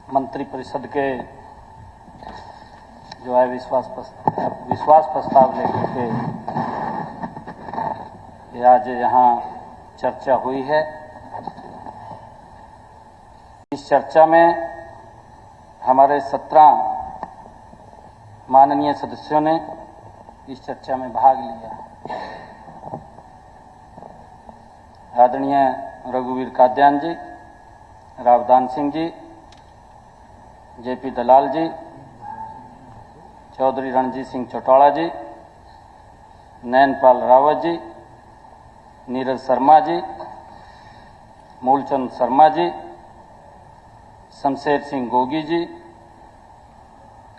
मंत्रिपरिषद के जो है विश्वास प्रस्ताव लेकर के आज यहाँ चर्चा हुई है। इस चर्चा में हमारे 17 माननीय सदस्यों ने इस चर्चा में भाग लिया। आदरणीय रघुवीर काद्यान जी, रावदान सिंह जी, जेपी दलाल जी, चौधरी रणजीत सिंह चौटाला जी, नयनपाल रावत जी, नीरज शर्मा जी, मूलचंद शर्मा जी, शमशेर सिंह गोगी जी,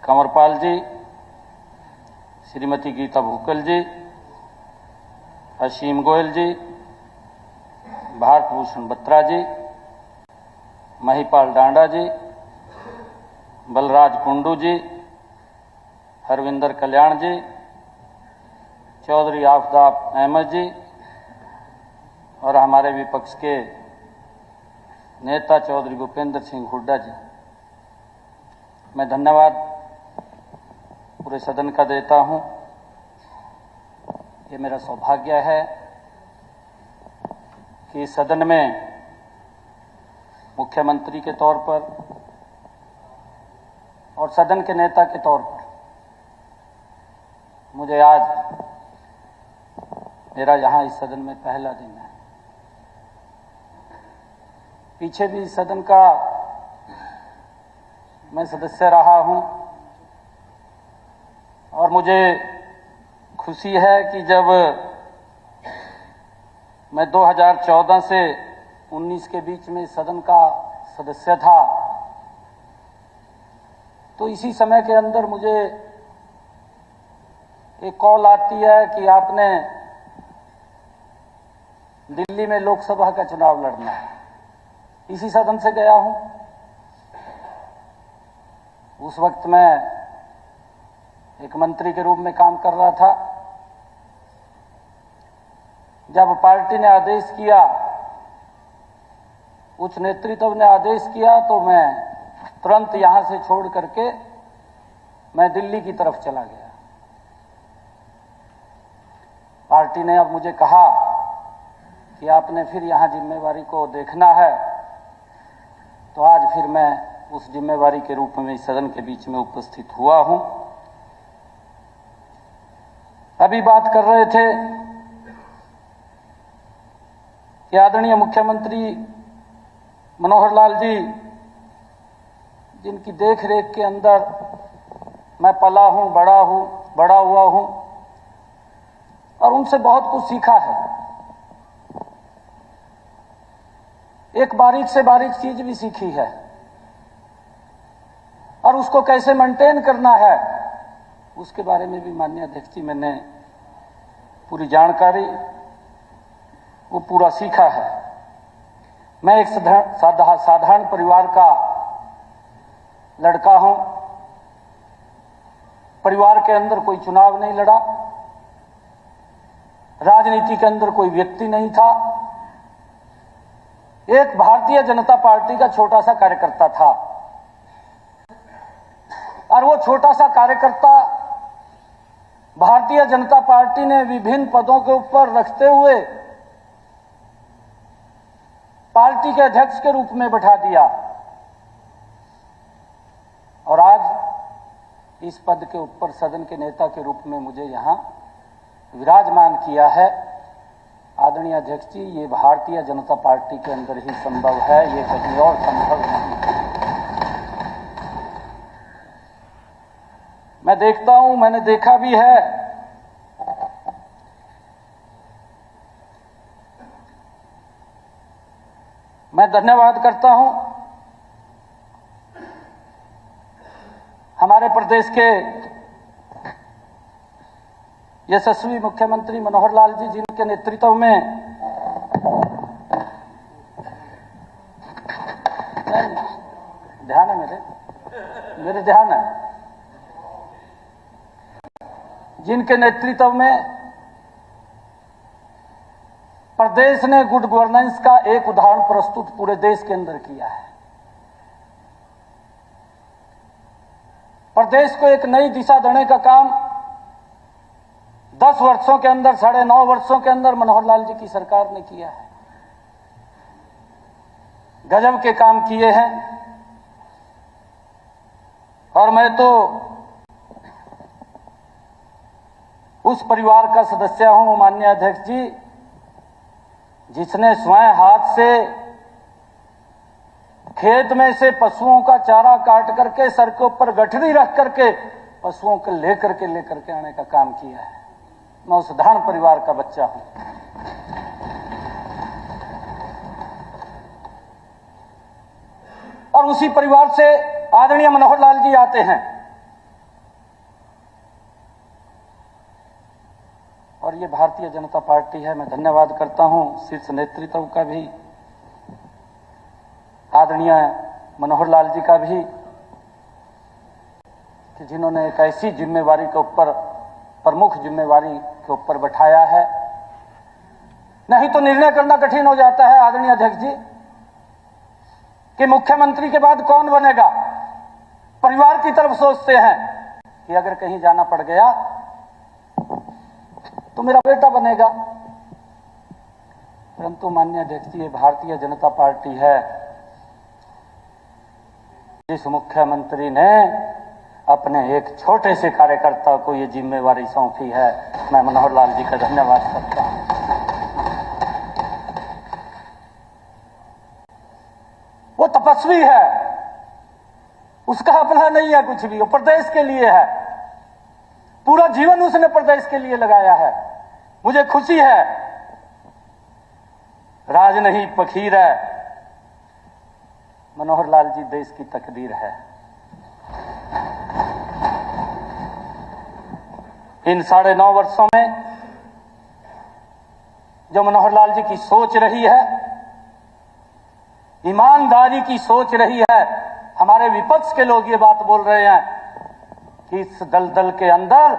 कंवरपाल जी, श्रीमती गीता भूकल जी, असीम गोयल जी, भारत भूषण बत्रा जी, महिपाल डांडा जी, बलराज कुंडू जी, हरविंदर कल्याण जी, चौधरी आफताब अहमद जी और हमारे विपक्ष के नेता चौधरी भूपेंद्र सिंह हुड्डा जी। मैं धन्यवाद पूरे सदन का देता हूं। ये मेरा सौभाग्य है कि सदन में मुख्यमंत्री के तौर पर और सदन के नेता के तौर पर मुझे आज मेरा यहाँ इस सदन में पहला दिन है। पीछे भी इस सदन का मैं सदस्य रहा हूँ और मुझे खुशी है कि जब मैं 2014 से 19 के बीच में इस सदन का सदस्य था तो इसी समय के अंदर मुझे एक कॉल आती है कि आपने दिल्ली में लोकसभा का चुनाव लड़ना है। इसी सदन से गया हूं। उस वक्त मैं एक मंत्री के रूप में काम कर रहा था। जब पार्टी ने आदेश किया, उच्च नेतृत्व ने आदेश किया तो मैं तुरंत यहां से छोड़ करके मैं दिल्ली की तरफ चला गया। पार्टी ने अब मुझे कहा कि आपने फिर यहां जिम्मेवारी को देखना है, तो आज फिर मैं उस जिम्मेवारी के रूप में इस सदन के बीच में उपस्थित हुआ हूं। अभी बात कर रहे थे कि आदरणीय मुख्यमंत्री मनोहर लाल जी, जिनकी देख रेख के अंदर मैं पला हूं, बड़ा हुआ हूं और उनसे बहुत कुछ सीखा है। एक बारीक से बारीक चीज भी सीखी है और उसको कैसे मेंटेन करना है उसके बारे में भी माननीय अध्यक्ष जी मैंने पूरी जानकारी वो पूरा सीखा है। मैं एक साधारण परिवार का लड़का हूं। परिवार के अंदर कोई चुनाव नहीं लड़ा, राजनीति के अंदर कोई व्यक्ति नहीं था। एक भारतीय जनता पार्टी का छोटा सा कार्यकर्ता था और वो छोटा सा कार्यकर्ता भारतीय जनता पार्टी ने विभिन्न पदों के ऊपर रखते हुए पार्टी के अध्यक्ष के रूप में बैठा दिया और आज इस पद के ऊपर सदन के नेता के रूप में मुझे यहां विराजमान किया है। आदरणीय अध्यक्ष जी, ये भारतीय जनता पार्टी के अंदर ही संभव है, ये कहीं और संभव नहीं है। मैं देखता हूं, मैंने देखा भी है मैं धन्यवाद करता हूं हमारे प्रदेश के यशस्वी मुख्यमंत्री मनोहर लाल जी, जिनके नेतृत्व में ध्यान है मेरे ध्यान है, जिनके नेतृत्व में प्रदेश ने गुड गवर्नेंस का एक उदाहरण प्रस्तुत पूरे देश के अंदर किया है। प्रदेश को एक नई दिशा देने का काम 10 वर्षों के अंदर, 9.5 वर्षों के अंदर मनोहर लाल जी की सरकार ने किया है। गजब के काम किए हैं। और मैं तो उस परिवार का सदस्य हूं, माननीय अध्यक्ष जी, जिसने स्वयं हाथ से खेत में से पशुओं का चारा काट करके सर के ऊपर गठरी रख करके पशुओं को लेकर के आने का काम किया है। मैं उस धान परिवार का बच्चा हूं। और उसी परिवार से आदरणीय मनोहर लाल जी आते हैं। और ये भारतीय जनता पार्टी है। मैं धन्यवाद करता हूं शीर्ष नेतृत्व का भी, आदरणीय मनोहर लाल जी का भी, कि जिन्होंने एक ऐसी जिम्मेवारी के ऊपर, प्रमुख जिम्मेवारी के ऊपर बैठाया है। नहीं तो निर्णय करना कठिन हो जाता है आदरणीय अध्यक्ष जी कि मुख्यमंत्री के बाद कौन बनेगा। परिवार की तरफ सोचते हैं कि अगर कहीं जाना पड़ गया तो मेरा बेटा बनेगा। परंतु माननीय अध्यक्ष जी, ये भारतीय जनता पार्टी है। इस मुख्यमंत्री ने अपने एक छोटे से कार्यकर्ता को ये जिम्मेवारी सौंपी है। मैं मनोहर लाल जी का धन्यवाद करता हूं। वो तपस्वी है, उसका अपना नहीं है कुछ भी, वो प्रदेश के लिए है। पूरा जीवन उसने प्रदेश के लिए लगाया है। मुझे खुशी है, राज नहीं फकीर है, मनोहर लाल जी देश की तकदीर है। इन 9.5 वर्षों में जो मनोहर लाल जी की सोच रही है, ईमानदारी की सोच रही है। हमारे विपक्ष के लोग ये बात बोल रहे हैं कि इस दलदल के अंदर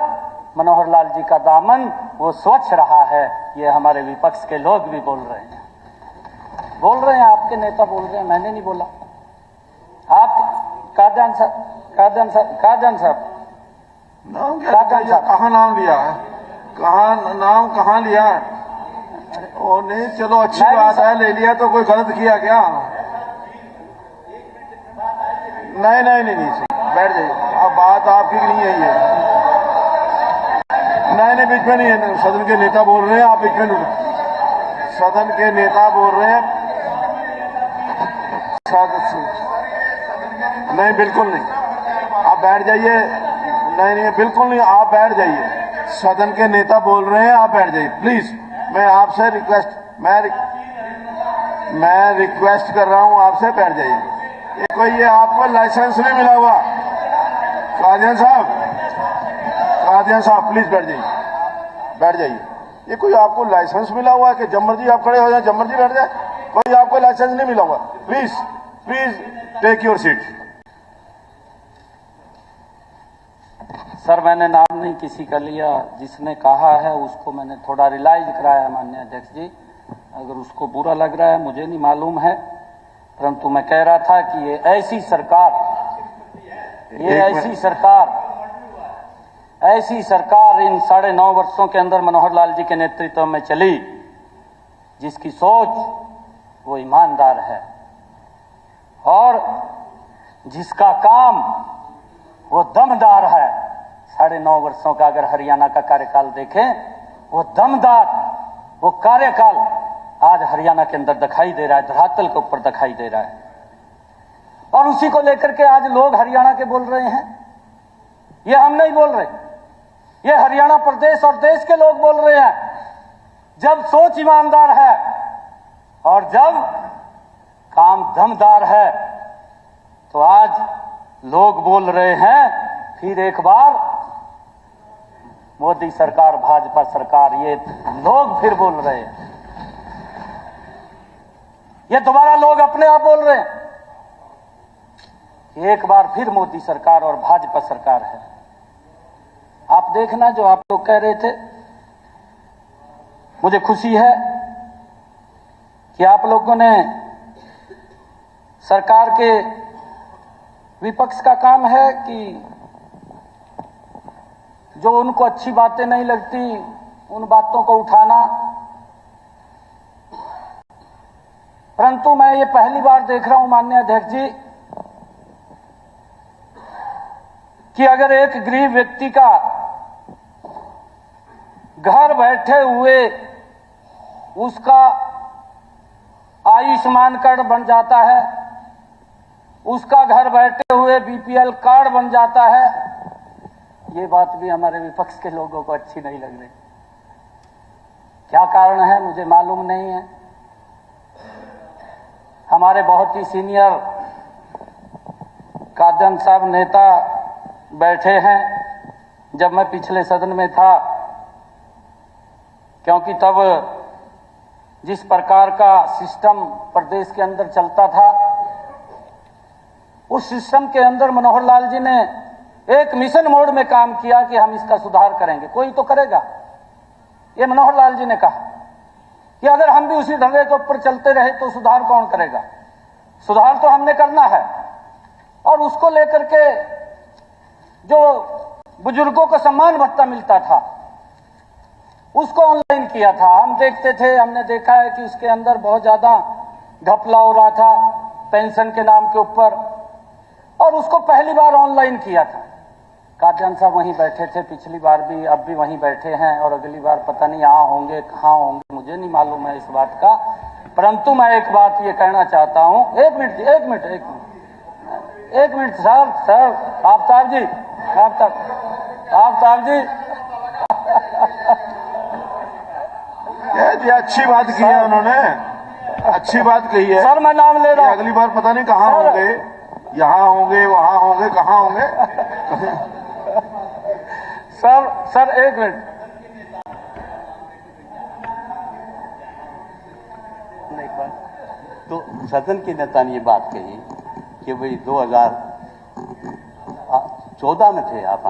मनोहर लाल जी का दामन वो स्वच्छ रहा है। ये हमारे विपक्ष के लोग भी बोल रहे हैं, आपके नेता बोल रहे हैं, मैंने नहीं बोला। आप कादयान साहब कहाँ नाम लिया है, कहाँ लिया है? ओ नहीं, चलो अच्छी बात है, ले लिया तो कोई गलत किया क्या? नहीं, बैठ जाइए। अब बात आपकी नहीं है ये। नहीं, बीच में नहीं है। सदन के नेता बोल रहे हैं, आप बीच में सदन के नेता बोल रहे हैं। नहीं, बिल्कुल नहीं, आप बैठ जाइए। नहीं, बिल्कुल नहीं, आप बैठ जाइए। सदन के नेता बोल रहे हैं, आप बैठ जाइए प्लीज। मैं आपसे मैं रिक्वेस्ट कर रहा हूं आपसे, बैठ जाइए। ये आपको लाइसेंस नहीं मिला हुआ। कादियान साहब प्लीज बैठ जाइए। ये कोई आपको लाइसेंस मिला हुआ है कि जब मर्जी आप खड़े हो जाए, जब मर्जी बैठ जाए? कोई आपको लाइसेंस नहीं मिला हुआ। Please take your seat. Sir, मैंने नाम नहीं किसी का लिया, जिसने कहा है उसको मैंने थोड़ा रियलाइज कराया माननीय अध्यक्ष जी। अगर उसको बुरा लग रहा है मुझे नहीं मालूम है, परंतु मैं कह रहा था कि ये ऐसी सरकार इन 9.5 वर्षों के अंदर मनोहर लाल जी के नेतृत्व में चली, जिसकी सोच वो ईमानदार है और जिसका काम वो दमदार है। 9.5 वर्षों का अगर हरियाणा का कार्यकाल देखें, वो दमदार, वो कार्यकाल आज हरियाणा के अंदर दिखाई दे रहा है, धरातल के ऊपर दिखाई दे रहा है। और उसी को लेकर के आज लोग हरियाणा के बोल रहे हैं। ये हम नहीं बोल रहे, ये हरियाणा प्रदेश और देश के लोग बोल रहे हैं। जब सोच ईमानदार है और जब काम दमदार है, तो आज लोग बोल रहे हैं फिर एक बार मोदी सरकार, भाजपा सरकार, ये लोग फिर बोल रहे हैं। ये दोबारा लोग अपने आप बोल रहे हैं कि एक बार फिर मोदी सरकार और भाजपा सरकार है। आप देखना, जो आप लोग कह रहे थे, मुझे खुशी है कि आप लोगों ने सरकार के, विपक्ष का काम है कि जो उनको अच्छी बातें नहीं लगती उन बातों को उठाना। परंतु मैं ये पहली बार देख रहा हूं माननीय अध्यक्ष जी कि अगर एक गरीब व्यक्ति का घर बैठे हुए उसका आयुष्मान कार्ड बन जाता है, उसका घर बैठे हुए बीपीएल कार्ड बन जाता है, ये बात भी हमारे विपक्ष के लोगों को अच्छी नहीं लग रही। क्या कारण है मुझे मालूम नहीं है। हमारे बहुत ही सीनियर कादन साहब नेता बैठे हैं जब मैं पिछले सदन में था, क्योंकि तब जिस प्रकार का सिस्टम प्रदेश के अंदर चलता था उस सिस्टम के अंदर मनोहर लाल जी ने एक मिशन मोड में काम किया कि हम इसका सुधार करेंगे, कोई तो करेगा। ये मनोहर लाल जी ने कहा कि अगर हम भी उसी ढंगे के ऊपर चलते रहे तो सुधार कौन करेगा। सुधार तो हमने करना है। और उसको लेकर के जो बुजुर्गों को सम्मान भत्ता मिलता था उसको ऑनलाइन किया था। हम देखते थे, हमने देखा है कि उसके अंदर बहुत ज्यादा घपला हो रहा था पेंशन के नाम के ऊपर, और उसको पहली बार ऑनलाइन किया था। कादयान साहब वहीं बैठे थे पिछली बार भी, अब भी वहीं बैठे हैं, और अगली बार पता नहीं यहाँ होंगे कहाँ होंगे, मुझे नहीं मालूम है इस बात का। परंतु मैं एक बात ये कहना चाहता हूँ, एक मिनट सर आफ्ताब जी ये अच्छी बात की है उन्होंने, अच्छी बात कही है। सर मैं नाम ले रहा हूँ, अगली बार पता नहीं कहाँ होंगे, यहाँ होंगे, वहाँ होंगे, कहाँ होंगे। सर एक मिनट, तो सदन के नेता ने ये बात कही कि भाई 2014 में थे आप,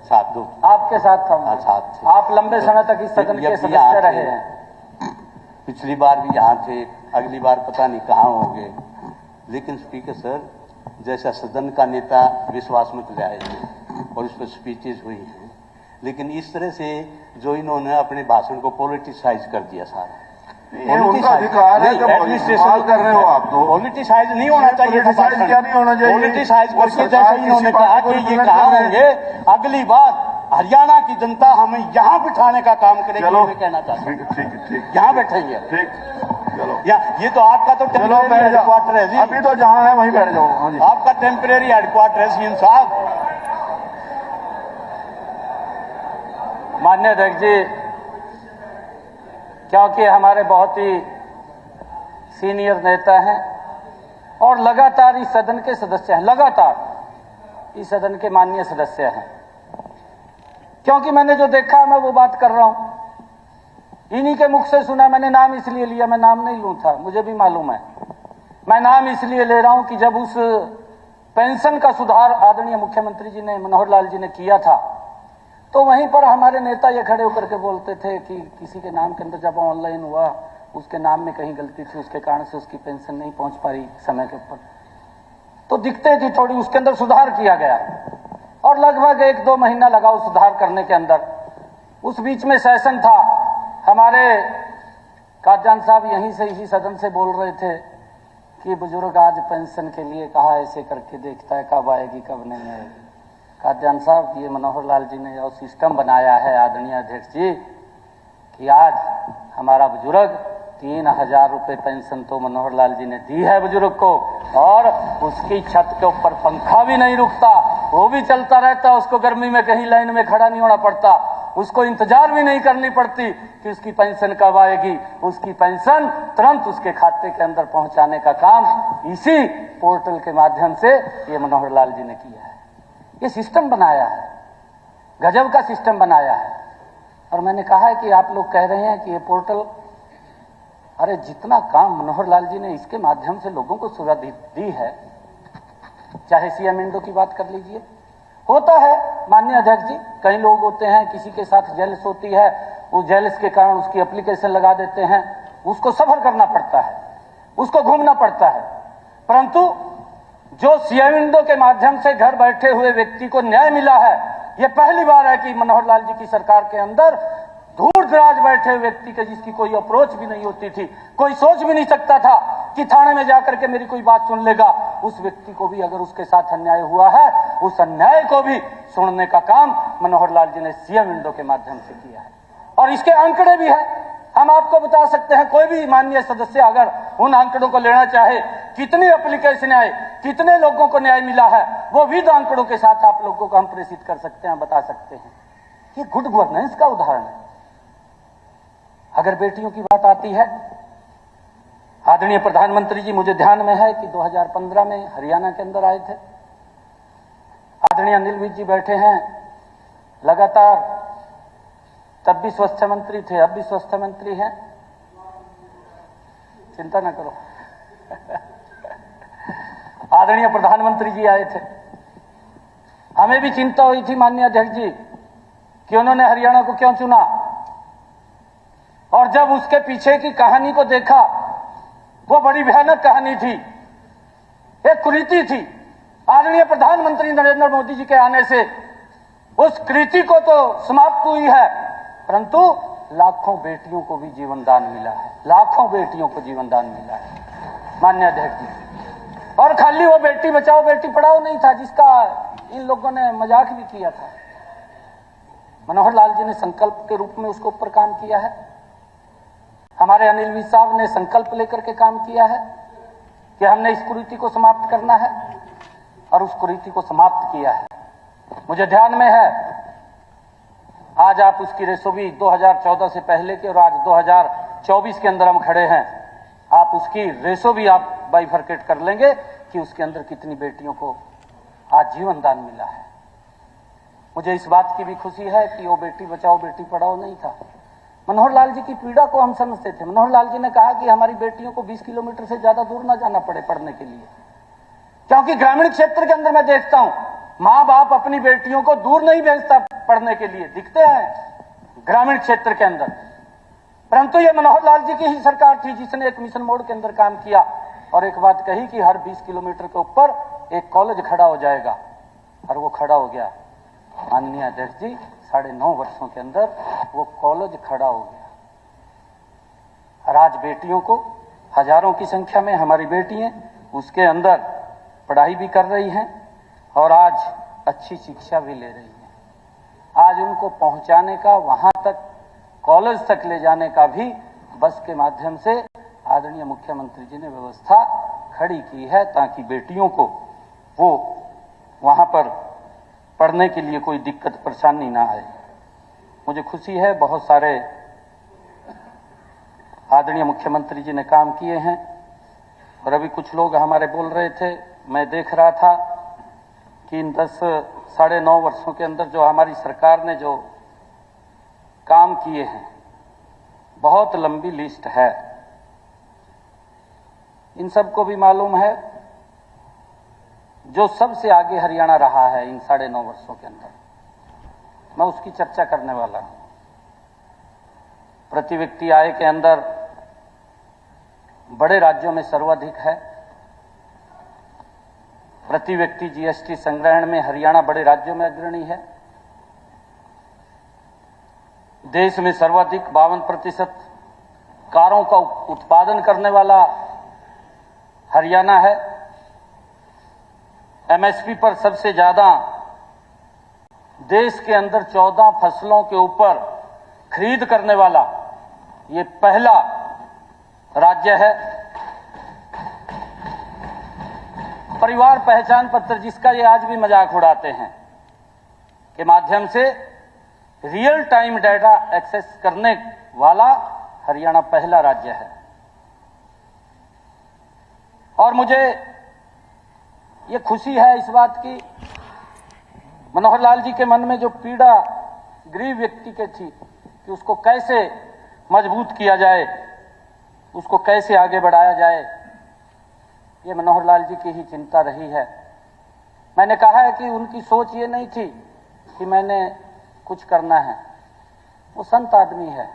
साथ दो आपके साथ था, साथ थे आप लंबे समय तक इस सदन के सदस्य रहे हैं। पिछली बार भी यहाँ थे, अगली बार पता नहीं कहाँ होंगे। लेकिन स्पीकर सर जैसा सदन का नेता विश्वास मत ले आए थे और उस पर स्पीचेज हुई हैं, लेकिन इस तरह से जो इन्होंने अपने भाषण को पॉलिटिसाइज कर दिया सारा। उनका अधिकार है, जब इस्तेमाल कर रहे हो आप तो पॉलिटिसाइज नहीं होना चाहिए। क्या नहीं होना चाहिए? पॉलिटिसाइज करके जैसे इन्होंने कहा कि ये कहाँ होंगे, अगली बार हरियाणा की जनता हमें यहाँ बिठाने का काम करेगी, मैं कहना चाहता हूँ। ठीक, यहाँ बैठेंगे। ठीक, चलो ये तो आपका तो टेम्परेरी हेडक्वार्टर है जी, अभी तो जहाँ है वहीं बैठ जाओ। हाँ जी, आपका टेम्परेरी हेडक्वार्टर है सीएम साहब। माननीय अध्यक्ष जी, क्योंकि हमारे बहुत ही सीनियर नेता हैं और लगातार इस सदन के सदस्य हैं, लगातार इस सदन के माननीय सदस्य हैं, क्योंकि मैंने जो देखा है मैं वो बात कर रहा हूं, इन्हीं के मुख से सुना। मैंने नाम इसलिए लिया, मैं नाम नहीं लूं था, मुझे भी मालूम है। मैं नाम इसलिए ले रहा हूं कि जब उस पेंशन का सुधार आदरणीय मुख्यमंत्री जी ने, मनोहर लाल जी ने किया था, तो वहीं पर हमारे नेता ये खड़े होकर के बोलते थे कि किसी के नाम के अंदर जब ऑनलाइन हुआ उसके नाम में कहीं गलती थी, उसके कारण से उसकी पेंशन नहीं पहुंच पा रही समय के ऊपर, तो दिक्कतें थी थोड़ी, उसके अंदर सुधार किया गया और लगभग 1-2 महीना लगा उस सुधार करने के अंदर। उस बीच में सेशन था, हमारे कादयान साहब यहीं से, इसी सदन से बोल रहे थे कि बुजुर्ग आज पेंशन के लिए कहा, ऐसे करके देखता है कब आएगी कब नहीं आएगी। कादयान साहब, ये मनोहर लाल जी ने जो सिस्टम बनाया है आदरणीय अध्यक्ष जी, कि आज हमारा बुजुर्ग 3000 रुपये पेंशन तो मनोहर लाल जी ने दी है बुजुर्ग को, और उसकी छत के ऊपर पंखा भी नहीं रुकता, वो भी चलता रहता, उसको गर्मी में कहीं लाइन में खड़ा नहीं होना पड़ता, उसको इंतजार भी नहीं करनी पड़ती कि उसकी पेंशन कब आएगी। उसकी पेंशन तुरंत उसके खाते के अंदर पहुंचाने का काम इसी पोर्टल के माध्यम से ये मनोहर लाल जी ने किया है। ये सिस्टम बनाया है, गजब का सिस्टम बनाया है। और मैंने कहा है कि आप लोग कह रहे हैं कि ये पोर्टल, अरे जितना काम मनोहर लाल जी ने इसके माध्यम से लोगों को सुविधा दी है, चाहे सीएम इंडो की बात कर लीजिए, होता है माननीय अध्यक्ष जी, कई लोग होते हैं किसी के साथ जेलस होती है, उस जेलस के कारण उसकी एप्लीकेशन लगा देते हैं, उसको सफर करना पड़ता है, उसको घूमना पड़ता है। परंतु जो सीएम इंडो के माध्यम से घर बैठे हुए व्यक्ति को न्याय मिला है, ये पहली बार है कि मनोहर लाल जी की सरकार के अंदर दूर दराज बैठे व्यक्ति के जिसकी कोई अप्रोच भी नहीं होती थी, कोई सोच भी नहीं सकता था कि थाने में जाकर के मेरी कोई बात सुन लेगा, उस व्यक्ति को भी अगर उसके साथ अन्याय हुआ है, उस अन्याय को भी सुनने का काम मनोहर लाल जी ने सीएम विंडो के माध्यम से किया है। और इसके आंकड़े भी है, हम आपको बता सकते हैं। कोई भी माननीय सदस्य अगर उन आंकड़ों को लेना चाहे, कितनी एप्लीकेशन आए, कितने लोगों को न्याय मिला है, वो विद आंकड़ों के साथ आप लोगों को हम प्रेषित कर सकते हैं, बता सकते हैं। ये गुड गवर्नेंस का उदाहरण है। अगर बेटियों की बात आती है, आदरणीय प्रधानमंत्री जी, मुझे ध्यान में है कि 2015 में हरियाणा के अंदर आए थे। आदरणीय अनिल विज जी बैठे हैं लगातार, तब भी स्वास्थ्य मंत्री थे, अब भी स्वास्थ्य मंत्री हैं, चिंता न करो। आदरणीय प्रधानमंत्री जी आए थे, हमें भी चिंता हुई थी माननीय अध्यक्ष जी कि उन्होंने हरियाणा को क्यों चुना, और जब उसके पीछे की कहानी को देखा, वो बड़ी भयानक कहानी थी, एक कुरीति थी। आदरणीय प्रधानमंत्री नरेंद्र मोदी जी के आने से उस कृति को तो समाप्त हुई है, परंतु लाखों बेटियों को भी जीवन दान मिला है, लाखों बेटियों को जीवन दान मिला है माननीय अध्यक्ष जी। और खाली वो बेटी बचाओ बेटी पढ़ाओ नहीं था, जिसका इन लोगों ने मजाक भी किया था। मनोहर लाल जी ने संकल्प के रूप में उसको ऊपर काम किया है। हमारे अनिल विज साहब ने संकल्प लेकर के काम किया है कि हमने इस कुरीति को समाप्त करना है, और उस कुरीति को समाप्त किया है। मुझे ध्यान में है, आज आप उसकी रेसोबी 2014 से पहले के और आज 2024 के अंदर हम खड़े हैं, आप उसकी रेसोबी आप बाइफरकेट कर लेंगे कि उसके अंदर कितनी बेटियों को आज जीवन दान मिला है। मुझे इस बात की भी खुशी है कि वो बेटी बचाओ बेटी पढ़ाओ नहीं था। मनोहर लाल जी की पीड़ा को हम समझते थे। मनोहर लाल जी ने कहा कि हमारी बेटियों को 20 किलोमीटर से ज्यादा दूर ना जाना पड़े पढ़ने के लिए, क्योंकि ग्रामीण क्षेत्र के अंदर मैं देखता हूं मां बाप अपनी बेटियों को दूर नहीं भेजता पढ़ने के लिए, दिखते हैं ग्रामीण क्षेत्र के अंदर। परंतु ये मनोहर लाल जी की ही सरकार थी जिसने एक मिशन मोड के अंदर काम किया और एक बात कही कि हर 20 किलोमीटर के ऊपर एक कॉलेज खड़ा हो जाएगा, और वो खड़ा हो गया माननीय अध्यक्ष जी। 9.5 वर्षों के अंदर वो कॉलेज खड़ा हो गया, और आज बेटियों को हजारों की संख्या में हमारी बेटियां उसके अंदर पढ़ाई भी कर रही हैं और आज अच्छी शिक्षा भी ले रही हैं। आज उनको पहुंचाने का, वहां तक कॉलेज तक ले जाने का भी बस के माध्यम से आदरणीय मुख्यमंत्री जी ने व्यवस्था खड़ी की है, ताकि बेटियों को वो वहां पर पढ़ने के लिए कोई दिक्कत परेशानी ना आए। मुझे खुशी है, बहुत सारे आदरणीय मुख्यमंत्री जी ने काम किए हैं। और अभी कुछ लोग हमारे बोल रहे थे, मैं देख रहा था कि इन 10-9.5 वर्षों के अंदर जो हमारी सरकार ने जो काम किए हैं, बहुत लंबी लिस्ट है। इन सबको भी मालूम है जो सबसे आगे हरियाणा रहा है इन 9.5 वर्षों के अंदर, मैं उसकी चर्चा करने वाला हूं। प्रति व्यक्ति आय के अंदर बड़े राज्यों में सर्वाधिक है। प्रति व्यक्ति जीएसटी संग्रहण में हरियाणा बड़े राज्यों में अग्रणी है। देश में सर्वाधिक 52% कारों का उत्पादन करने वाला हरियाणा है। एमएसपी पर सबसे ज्यादा देश के अंदर 14 फसलों के ऊपर खरीद करने वाला ये पहला राज्य है। परिवार पहचान पत्र, जिसका ये आज भी मजाक उड़ाते हैं, के माध्यम से रियल टाइम डाटा एक्सेस करने वाला हरियाणा पहला राज्य है। और मुझे ये खुशी है इस बात की, मनोहर लाल जी के मन में जो पीड़ा गरीब व्यक्ति के थी कि उसको कैसे मजबूत किया जाए, उसको कैसे आगे बढ़ाया जाए, ये मनोहर लाल जी की ही चिंता रही है। मैंने कहा है कि उनकी सोच ये नहीं थी कि मैंने कुछ करना है। वो संत आदमी है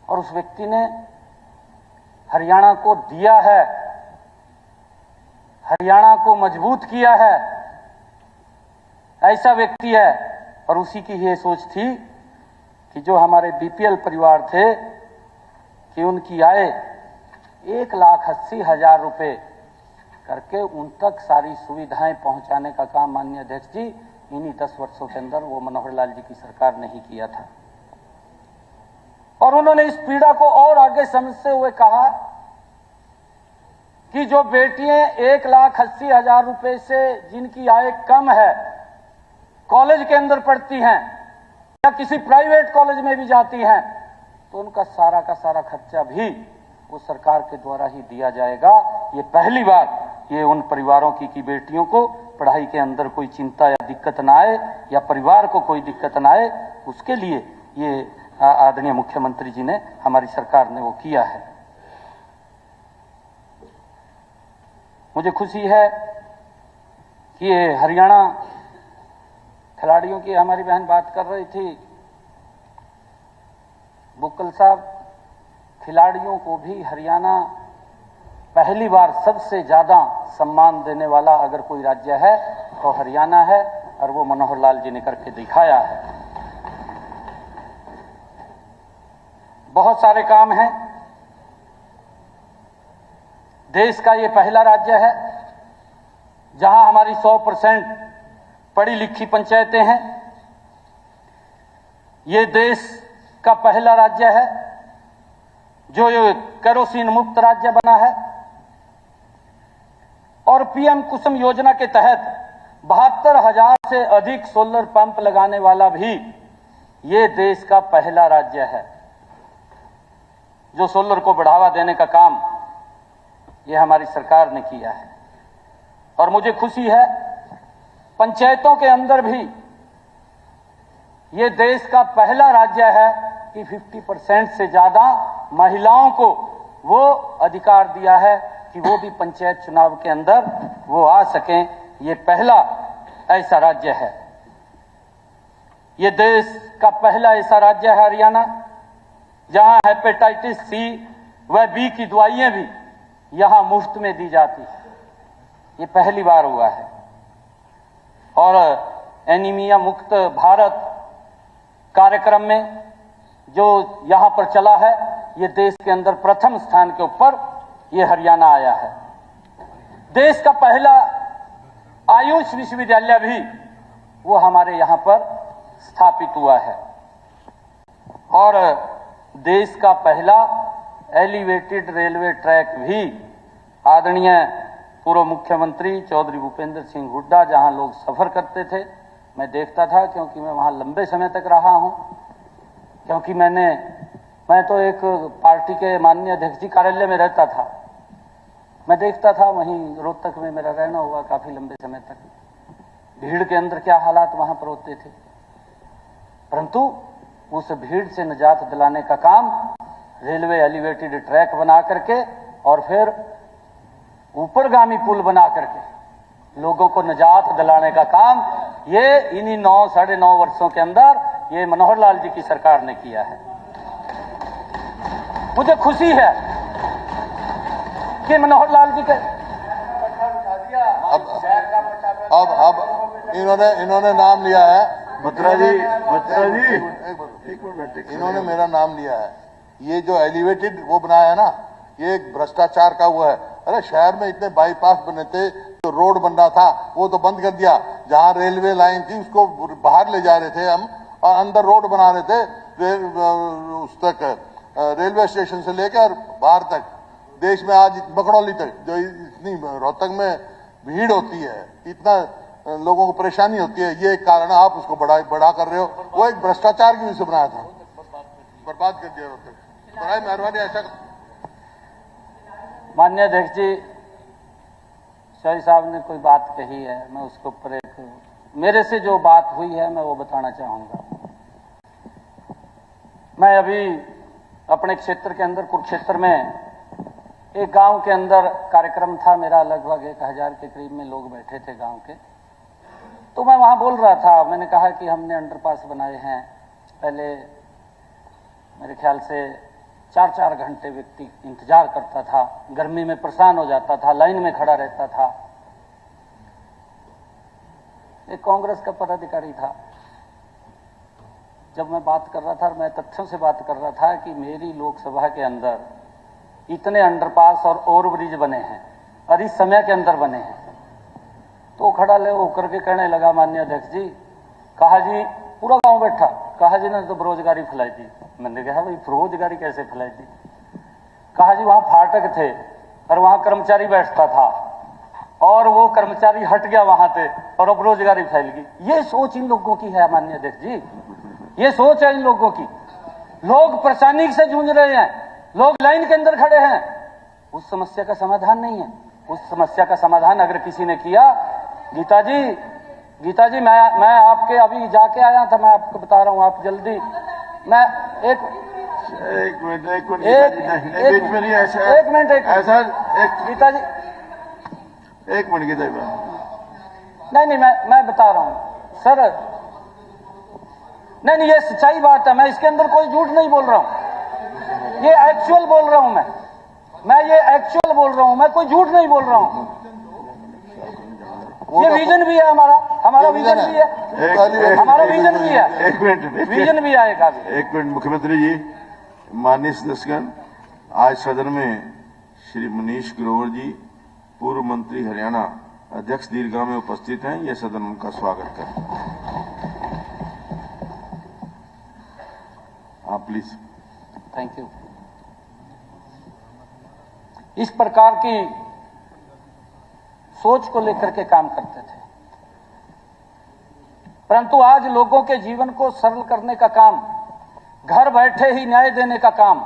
और उस व्यक्ति ने हरियाणा को दिया है, हरियाणा को मजबूत किया है। ऐसा व्यक्ति है और उसी की ये सोच थी कि जो हमारे बीपीएल परिवार थे कि उनकी आय 1,80,000 रुपये करके उन तक सारी सुविधाएं पहुंचाने का काम माननीय अध्यक्ष जी इन्हीं 10 वर्षों के अंदर वो मनोहर लाल जी की सरकार ने ही किया था। और उन्होंने इस पीड़ा को और आगे समझते हुए कहा कि जो बेटियां 1,80,000 रुपये से जिनकी आय कम है कॉलेज के अंदर पढ़ती हैं या किसी प्राइवेट कॉलेज में भी जाती हैं तो उनका सारा का सारा खर्चा भी वो सरकार के द्वारा ही दिया जाएगा। ये पहली बार ये उन परिवारों की बेटियों को पढ़ाई के अंदर कोई चिंता या दिक्कत ना आए या परिवार को कोई दिक्कत ना आए, उसके लिए ये आदरणीय मुख्यमंत्री जी ने, हमारी सरकार ने वो किया है। मुझे खुशी है कि ये हरियाणा खिलाड़ियों की हमारी बहन बात कर रही थी, बुक्कल साहब, खिलाड़ियों को भी हरियाणा पहली बार सबसे ज्यादा सम्मान देने वाला अगर कोई राज्य है तो हरियाणा है, और वो मनोहर लाल जी ने करके दिखाया है। बहुत सारे काम हैं। देश का ये पहला राज्य है जहां हमारी 100% पढ़ी लिखी पंचायतें हैं। ये देश का पहला राज्य है जो ये केरोसिन मुक्त राज्य बना है, और पीएम कुसुम योजना के तहत 72,000 से अधिक सोलर पंप लगाने वाला भी ये देश का पहला राज्य है। जो सोलर को बढ़ावा देने का काम ये हमारी सरकार ने किया है। और मुझे खुशी है पंचायतों के अंदर भी ये देश का पहला राज्य है कि 50% से ज्यादा महिलाओं को वो अधिकार दिया है कि वो भी पंचायत चुनाव के अंदर वो आ सकें। ये पहला ऐसा राज्य है। ये देश का पहला ऐसा राज्य है हरियाणा जहां हेपेटाइटिस सी व बी की दवाइयां भी यहां मुफ्त में दी जाती है। ये पहली बार हुआ है। और एनीमिया मुक्त भारत कार्यक्रम में जो यहां पर चला है, ये देश के अंदर प्रथम स्थान के ऊपर ये हरियाणा आया है। देश का पहला आयुष विश्वविद्यालय भी वो हमारे यहां पर स्थापित हुआ है। और देश का पहला एलिवेटेड रेलवे ट्रैक भी आदरणीय पूर्व मुख्यमंत्री चौधरी भूपेंद्र सिंह हुड्डा जहां लोग सफर करते थे, मैं देखता था, क्योंकि मैं वहां लंबे समय तक रहा हूं। क्योंकि मैं तो एक पार्टी के माननीय अध्यक्ष जी कार्यालय में रहता था, मैं देखता था वहीं रोहतक में मेरा रहना हुआ काफी लंबे समय तक। भीड़ के अंदर क्या हालात वहां पर होते थे, परंतु उस भीड़ से निजात दिलाने का काम रेलवे एलिवेटेड ट्रैक बना करके और फिर ऊपरगामी पुल बना करके लोगों को निजात दिलाने का काम ये इन्हीं 9-9.5 वर्षों के अंदर ये मनोहर लाल जी की सरकार ने किया है। मुझे खुशी है कि मनोहर लाल जी के अब इन्होंने नाम लिया है, बत्रा जी इन्होंने मेरा नाम लिया है। ये जो एलिवेटेड वो बनाया है ना, ये एक भ्रष्टाचार का हुआ है। अरे शहर में इतने बाईपास बने थे, जो रोड बन रहा था वो तो बंद कर दिया। जहां रेलवे लाइन थी उसको बाहर ले जा रहे थे हम, और अंदर रोड बना रहे थे उस तक, रेलवे स्टेशन से लेकर बाहर तक। देश में आज बकड़ौली तक जो इतनी रोहतक में भीड़ होती है, इतना लोगों को परेशानी होती है, ये एक कारण आप उसको बढ़ा कर रहे हो। वो एक भ्रष्टाचार की वजह से बनाया था, बर्बाद कर दिया रोहतक। बड़ा मेहरबानी ऐसा। माननीय अध्यक्ष जी, शाही साहब ने कोई बात कही है, मैं उसके ऊपर एक मेरे से जो बात हुई है मैं वो बताना चाहूंगा। मैं अभी अपने क्षेत्र के अंदर कुरुक्षेत्र में एक गांव के अंदर कार्यक्रम था मेरा, लगभग 1,000 के करीब में लोग बैठे थे गांव के। तो मैं वहां बोल रहा था, मैंने कहा कि हमने अंडरपास बनाए हैं। पहले मेरे ख्याल से 4-4 घंटे व्यक्ति इंतजार करता था, गर्मी में परेशान हो जाता था, लाइन में खड़ा रहता था। एक कांग्रेस का पदाधिकारी था, जब मैं बात कर रहा था, मैं तथ्यों से बात कर रहा था कि मेरी लोकसभा के अंदर इतने अंडरपास और ओवरब्रिज बने हैं और इस समय के अंदर बने हैं, तो खड़ा ले होकर के कहने लगा, माननीय अध्यक्ष जी, कहा जी पूरा गांव बैठा, कहा जी ने तो बेरोजगारी फैलाई दी। मैंने कहा भाई बेरोजगारी कैसे फैलाई दी? कहा जी वहां फाटक थे और वहां कर्मचारी बैठता था और वो कर्मचारी हट गया वहां से और अब बेरोजगारी फैल गई। ये सोच इन लोगों की है माननीय अध्यक्ष जी, ये सोच है इन लोगों की। लोग परेशानी से जूझ रहे हैं, लोग लाइन के अंदर खड़े हैं, उस समस्या का समाधान नहीं है। उस समस्या का समाधान अगर किसी ने किया, गीता जी मैं आपके अभी जाके आया था, मैं आपको बता रहा हूं, आप जल्दी मैं एक मिनट गीता जी एक मिनट गीता जी, नहीं मैं बता रहा हूं सर, नहीं ये सच्चाई बात है, मैं इसके अंदर कोई झूठ नहीं बोल रहा हूं, ये एक्चुअल बोल रहा हूं मैं ये एक्चुअल बोल रहा हूं, मैं कोई झूठ नहीं बोल रहा हूं। ये विजन भी है हमारा विजन भी है, हमारा विजन भी है। एक मिनट विजन भी आएगा। एक मिनट मुख्यमंत्री जी, माननीय सदस्यगण, आज सदन में श्री मनीष ग्रोवर जी, पूर्व मंत्री हरियाणा, अध्यक्ष दीर्घा में उपस्थित हैं। यह सदन उनका स्वागत करें। आप प्लीज। Thank you. इस प्रकार की सोच को लेकर के काम करते थे, परंतु आज लोगों के जीवन को सरल करने का काम, घर बैठे ही न्याय देने का काम,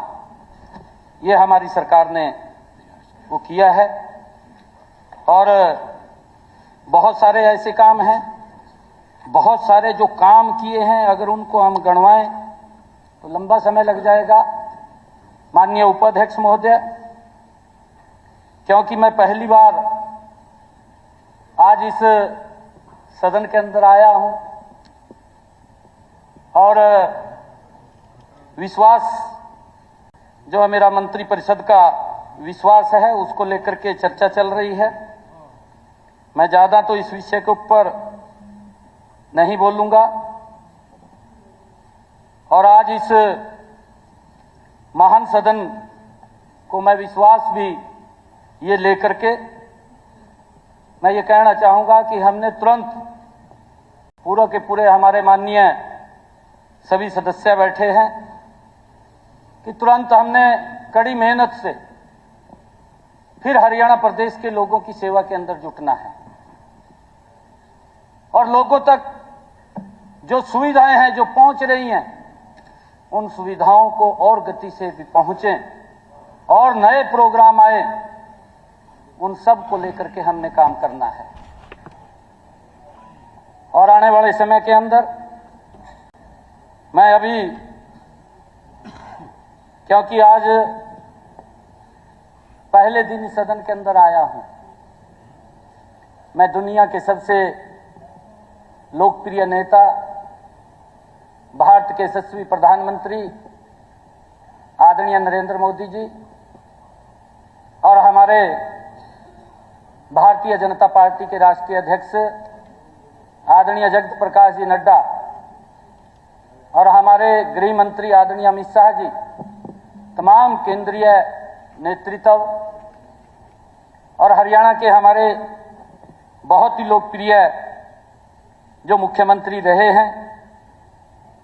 ये हमारी सरकार ने वो किया है। और बहुत सारे ऐसे काम हैं, बहुत सारे जो काम किए हैं, अगर उनको हम गणवाएं तो लंबा समय लग जाएगा। माननीय उपाध्यक्ष महोदय, क्योंकि मैं पहली बार आज इस सदन के अंदर आया हूं और विश्वास जो है मेरा मंत्रिपरिषद का विश्वास है, उसको लेकर के चर्चा चल रही है। मैं ज्यादा तो इस विषय के ऊपर नहीं बोलूंगा और आज इस महान सदन को मैं विश्वास भी ये लेकर के मैं ये कहना चाहूंगा कि हमने तुरंत पूरा के पूरे हमारे माननीय सभी सदस्य बैठे हैं कि तुरंत हमने कड़ी मेहनत से फिर हरियाणा प्रदेश के लोगों की सेवा के अंदर जुटना है और लोगों तक जो सुविधाएं हैं जो पहुंच रही हैं, उन सुविधाओं को और गति से भी पहुंचे और नए प्रोग्राम आए, उन सब को लेकर के हमने काम करना है। और आने वाले समय के अंदर मैं अभी, क्योंकि आज पहले दिन इस सदन के अंदर आया हूं, मैं दुनिया के सबसे लोकप्रिय नेता, भारत के यशस्वी प्रधानमंत्री आदरणीय नरेंद्र मोदी जी और हमारे भारतीय जनता पार्टी के राष्ट्रीय अध्यक्ष आदरणीय जगत प्रकाश जी नड्डा और हमारे गृह मंत्री आदरणीय अमित शाह जी, तमाम केंद्रीय नेतृत्व और हरियाणा के हमारे बहुत ही लोकप्रिय जो मुख्यमंत्री रहे हैं,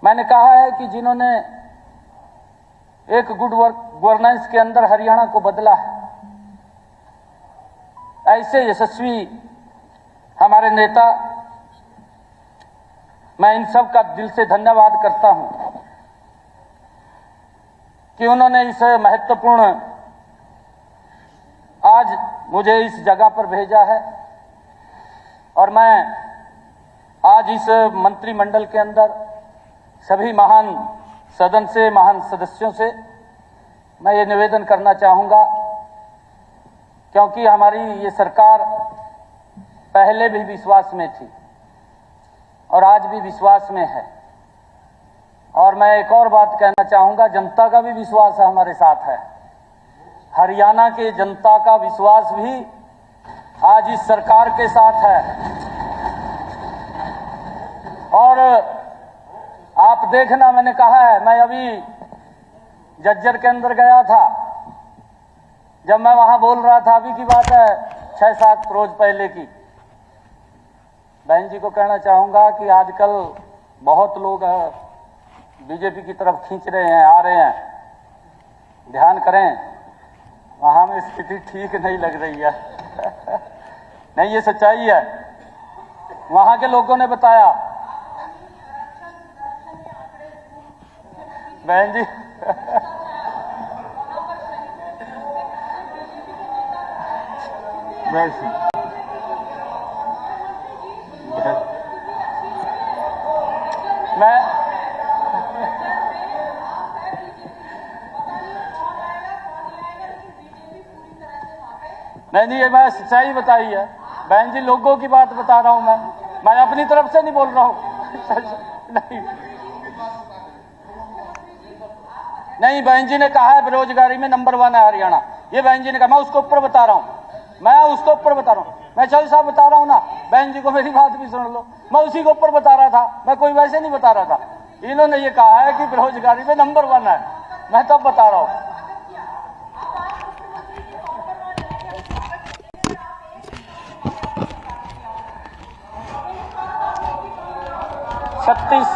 मैंने कहा है कि जिन्होंने एक गुड गवर्नेंस के अंदर हरियाणा को बदला है, ऐसे यशस्वी हमारे नेता, मैं इन सब का दिल से धन्यवाद करता हूं कि उन्होंने इस महत्वपूर्ण आज मुझे इस जगह पर भेजा है और मैं आज इस मंत्रिमंडल के अंदर सभी महान सदन से, महान सदस्यों से मैं ये निवेदन करना चाहूंगा, क्योंकि हमारी ये सरकार पहले भी विश्वास में थी और आज भी विश्वास में है। और मैं एक और बात कहना चाहूंगा, जनता का भी विश्वास हमारे साथ है। हरियाणा के जनता का विश्वास भी आज इस सरकार के साथ है। और आप देखना, मैंने कहा है, मैं अभी जज्जर के अंदर गया था, जब मैं वहां बोल रहा था, अभी की बात है 6-7 रोज पहले की। बहन जी को कहना चाहूंगा कि आजकल बहुत लोग बीजेपी की तरफ खींच रहे हैं, आ रहे हैं, ध्यान करें, वहां में स्थिति ठीक नहीं लग रही है। नहीं, ये सच्चाई है, वहां के लोगों ने बताया। बहन जी नहीं, ये मैं सच्चाई बताई है बहन जी, लोगों की बात बता रहा हूं मैं अपनी तरफ से नहीं बोल रहा हूं। नहीं, बहन जी ने कहा है बेरोजगारी में नंबर 1 है हरियाणा, ये बहन जी ने कहा, मैं उसको ऊपर बता रहा हूं, मैं चौधरी साहब बता रहा हूं ना, बहन जी को मेरी बात भी सुन लो, मैं उसी को ऊपर बता रहा था, मैं कोई वैसे नहीं बता रहा था। इन्होंने ये कहा है कि बेरोजगारी में नंबर 1 है, मैं तब बता रहा हूं। 36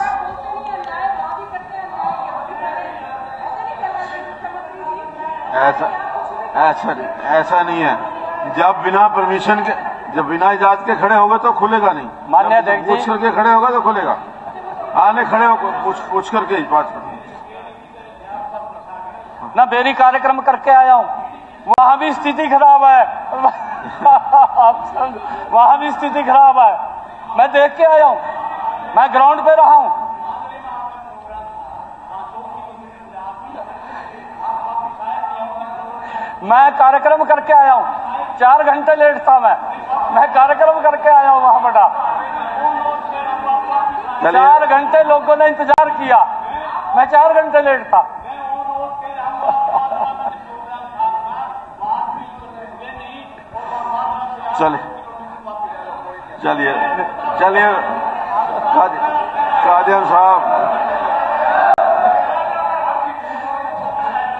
ऐसा नहीं है। जब बिना परमिशन के, जब बिना इजाजत के खड़े होगे तो खुलेगा नहीं। मान्य अध्यक्ष जी, पूछ करके खड़े होगा तो खुलेगा। आने खड़े हो, पूछ करके बात करो ना। बेरी कार्यक्रम करके आया हूं, वहां भी स्थिति खराब है। वहां भी स्थिति खराब है, मैं देख के आया हूं, मैं ग्राउंड पे रहा हूं। मैं कार्यक्रम करके आया हूं, 4 घंटे लेट था मैं कार्यक्रम करके आया हूं वहां बड़ा। 4 घंटे लोगों ने इंतजार किया, मैं 4 घंटे लेट था। चलिए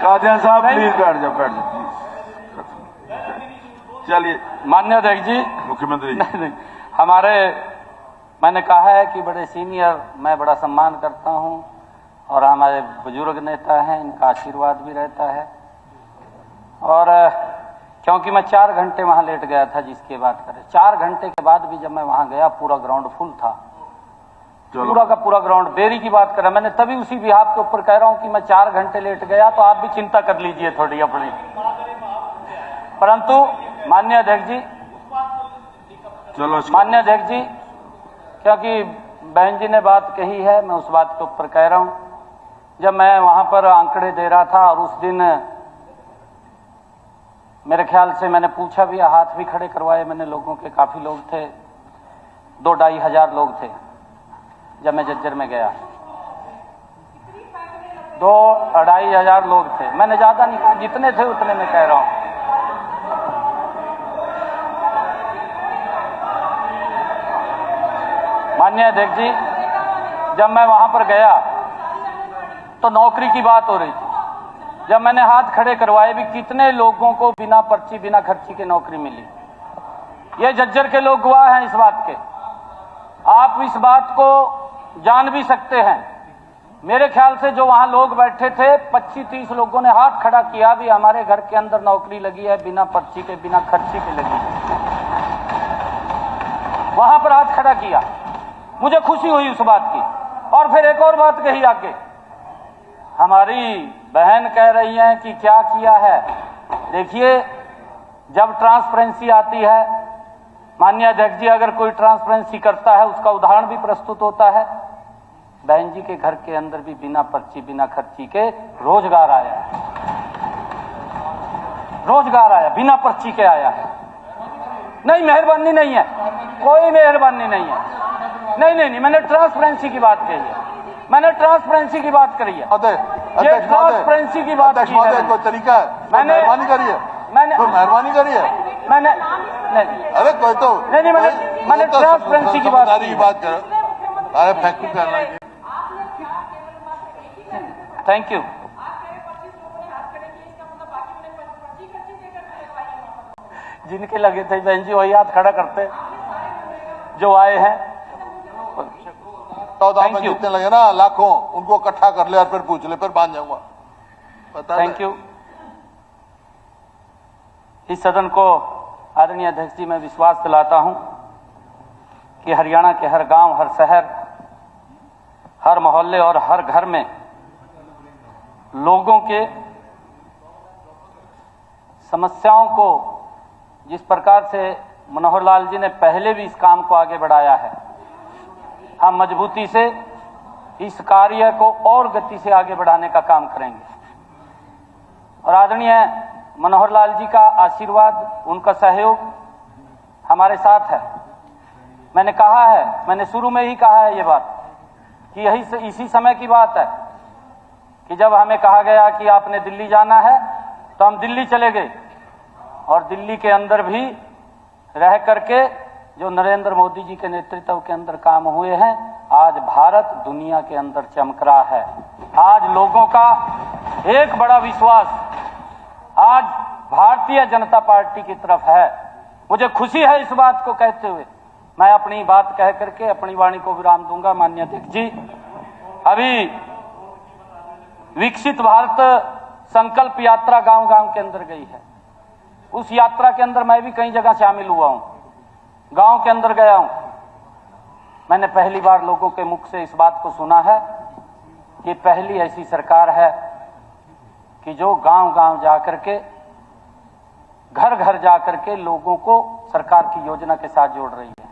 कादियान साहब प्लीज बैठ जाओ। चलिए माननीय अध्यक्ष जी, मुख्यमंत्री जी, नहीं, हमारे, मैंने कहा है कि बड़े सीनियर, मैं बड़ा सम्मान करता हूं और हमारे बुजुर्ग नेता हैं, इनका आशीर्वाद भी रहता है। और क्योंकि मैं 4 घंटे वहां लेट गया था, जिसकी बात करें, 4 घंटे के बाद भी जब मैं वहां गया, पूरा ग्राउंड फुल था, पूरा का पूरा ग्राउंड। बेरी की बात करें, मैंने तभी उसी बिहाफ के ऊपर कह रहा हूं कि मैं 4 घंटे लेट गया, तो आप भी चिंता कर लीजिए थोड़ी अपनी। परंतु माननीय अध्यक्ष जी, क्योंकि बहन जी ने बात कही है, मैं उस बात के ऊपर कह रहा हूं। जब मैं वहां पर आंकड़े दे रहा था, और उस दिन मेरे ख्याल से मैंने पूछा भी, हाथ भी खड़े करवाए मैंने लोगों के, काफी लोग थे, 2-2.5 हजार लोग थे जब मैं जज्जर में गया। 2-2.5 हजार लोग थे, मैंने ज्यादा नहीं कहा, जितने थे उतने में कह रहा हूं। माननीय अध्यक्ष जी, जब मैं वहां पर गया तो नौकरी की बात हो रही थी। जब मैंने हाथ खड़े करवाए भी, कितने लोगों को बिना पर्ची बिना खर्ची के नौकरी मिली। ये जज्जर के लोग गवाह हैं इस बात के, आप इस बात को जान भी सकते हैं। मेरे ख्याल से जो वहां लोग बैठे थे, 25-30 लोगों ने हाथ खड़ा किया भी, हमारे घर के अंदर नौकरी लगी है, बिना पर्ची के बिना खर्ची के लगी है। वहां पर हाथ खड़ा किया, मुझे खुशी हुई उस बात की। और फिर एक और बात कही आगे, हमारी बहन कह रही हैं कि क्या किया है। देखिए, जब ट्रांसपेरेंसी आती है, माननीय अध्यक्ष जी, अगर कोई ट्रांसपेरेंसी करता है, उसका उदाहरण भी प्रस्तुत होता है। बहन जी के घर के अंदर भी बिना पर्ची बिना खर्ची के रोजगार आया है, रोजगार आया, बिना पर्ची के आया है। नहीं, मेहरबानी नहीं है, कोई मेहरबानी नहीं है। नहीं, मैंने ट्रांसपेरेंसी की बात कही है, मैंने ट्रांसपेरेंसी की बात करी है। ये ट्रांसपेरेंसी की बात की है, कोई तरीका है, मैंने मेहरबानी करी है, मेहरबानी करी है, मैंने नहीं, अरे कोई तो नहीं, मैंने ट्रांसपेरेंसी की बात करो। अरे फैक्ट्री करना थैंक यू। जिनके लगे थे बहन जी वही हाथ खड़ा करते जो आए हैं। 14 में जितने लगे ना लाखों, उनको इकट्ठा कर ले और फिर पूछ ले, फिर बांध जाऊंगा। Thank you. इस सदन को आदरणीय अध्यक्ष जी मैं विश्वास दिलाता हूं कि हरियाणा के हर गांव, हर शहर, हर मोहल्ले और हर घर में लोगों के समस्याओं को जिस प्रकार से मनोहर लाल जी ने पहले भी इस काम को आगे बढ़ाया है, हम मजबूती से इस कार्य को और गति से आगे बढ़ाने का काम करेंगे। और आदरणीय मनोहर लाल जी का आशीर्वाद, उनका सहयोग हमारे साथ है। मैंने कहा है, मैंने शुरू में ही कहा है ये बात कि इसी समय की बात है कि जब हमें कहा गया कि आपने दिल्ली जाना है तो हम दिल्ली चले गए और दिल्ली के अंदर भी रह करके जो नरेंद्र मोदी जी के नेतृत्व के अंदर काम हुए हैं, आज भारत दुनिया के अंदर चमक रहा है। आज लोगों का एक बड़ा विश्वास आज भारतीय जनता पार्टी की तरफ है। मुझे खुशी है इस बात को कहते हुए। मैं अपनी बात कह करके अपनी वाणी को विराम दूंगा। माननीय अध्यक्ष जी, अभी विकसित भारत संकल्प यात्रा गांव-गांव के अंदर गई है। उस यात्रा के अंदर मैं भी कई जगह शामिल हुआ हूं, गांव के अंदर गया हूं। मैंने पहली बार लोगों के मुख से इस बात को सुना है कि पहली ऐसी सरकार है कि जो गांव-गांव जाकर के, घर-घर जाकर के लोगों को सरकार की योजना के साथ जोड़ रही है।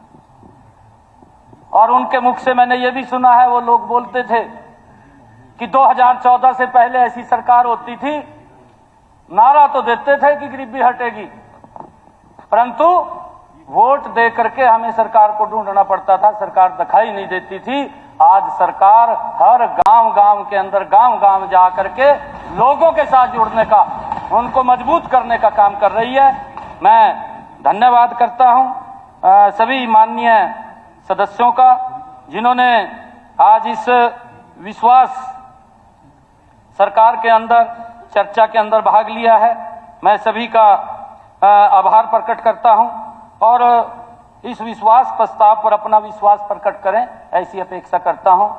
और उनके मुख से मैंने ये भी सुना है, वो लोग बोलते थे कि 2014 से पहले ऐसी सरकार होती थी, नारा तो देते थे कि गरीबी हटेगी, परंतु वोट दे करके हमें सरकार को ढूंढना पड़ता था, सरकार दिखाई नहीं देती थी। आज सरकार हर गांव-गांव के अंदर, गांव-गांव जा करके लोगों के साथ जुड़ने का, उनको मजबूत करने का काम कर रही है। मैं धन्यवाद करता हूं सभी माननीय सदस्यों का जिन्होंने आज इस विश्वास सरकार के अंदर चर्चा के अंदर भाग लिया है। मैं सभी का आभार प्रकट करता हूं और इस विश्वास प्रस्ताव पर अपना विश्वास प्रकट करें, ऐसी अपेक्षा करता हूं।